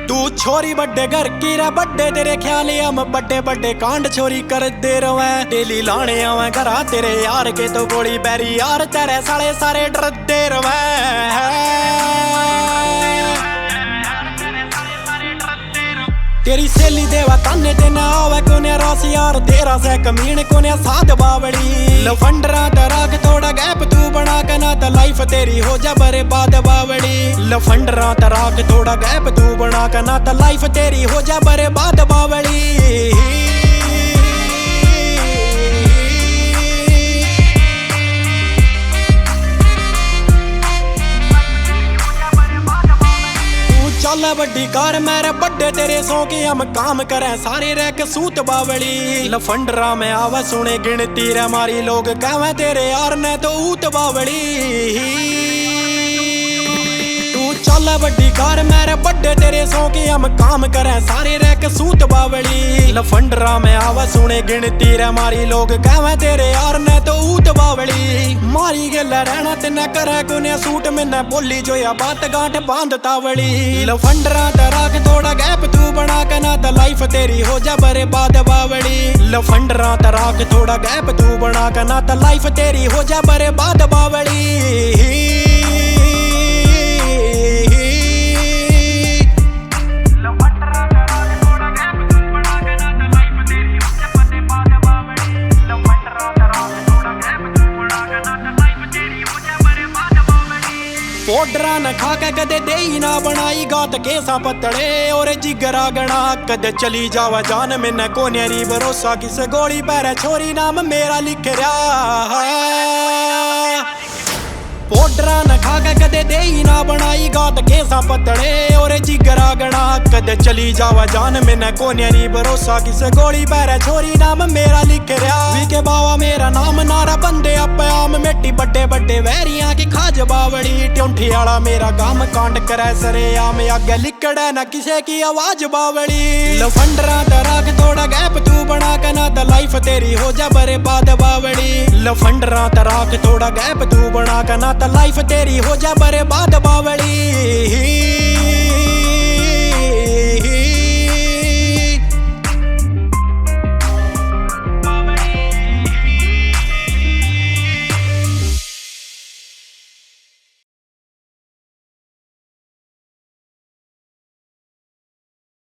तू छोरी बड़े घर की रे बड़े तेरे ख्याल हम बड़े बड़े कांड छोरी कर दे रवे डेली लाने आवे घरा तेरे यार के तो गोली बैरी यार तेरे साले सारे डर दे रवे तेरी सहेली देवा ताने ते ना आवे कोने रास यार तेरा से कमीन कोने साध बावड़ी लफंडरा तराक थोड़ा गैप तू बना के ना तो लाइफ तेरी हो जा बर्बाद बावड़ी लफंडरा तराक थोड़ा गैप तू बना के ना तो लाइफ तेरी हो जा बर्बाद बावड़ी चल बड्डी कार मेरे बड्डे तेरे सौ के हम काम करें सारे रह के सूत बावड़ी लफंडरा में आवा सुने गिनती रे मारी लोग कहवे तेरे यार ने तो ऊत बावड़ी चल बड्डी कार मेरे बड्डे तेरे सौ के हम काम करें सारे रह के सूत बावड़ी लफंडरा में आवा सुने गिनती रे मारी लोग कहवे तेरे यार ने तो ऊत बावड़ी मारी गल रहना तिने करे कोने सूट मैंने बोली जो या बात गांठ बांध तावड़ी लफंडरा तराक थोड़ा गैप तू बना के ना तो लाइफ तेरी हो जा बर्बाद बावड़ी लफंडरा तराक थोड़ा गैप तू बना के ना तो लाइफ तेरी हो जा बर्बाद बावड़ी पोडरा न खा के कदे दे ही ना बनाई गात केसा पतड़े और जिगरा गणा कदे चली जावा जान में न कोनेरी भरोसा किस गोली पैर छोरी नाम मेरा लिख रहा पोडरा न खा के कदे दे ही ना बनाई गात केसा पतड़े और जिगरा गणा कदे चली जावा जान में न कोनेरी भरोसा किस गोली पैर छोरी नाम मेरा लिख रहा वी के बावा मेरा नाम नारा बंदे आप आम मिट्टी बड्डे बड्डे वैरियां की खाज बावड़ी ट्योंठी आला मेरा काम कांड करे सरे आम आगे लिकड़े न किसे की आवाज बावड़ी लफंडरा तराक थोड़ा गैप तू बना के ना तो लाइफ तेरी हो जा बर्बाद बावड़ी लफंडरा तराक थोड़ा गैप तू बना के ना तो लाइफ तेरी हो जा बर्बाद बावड़ी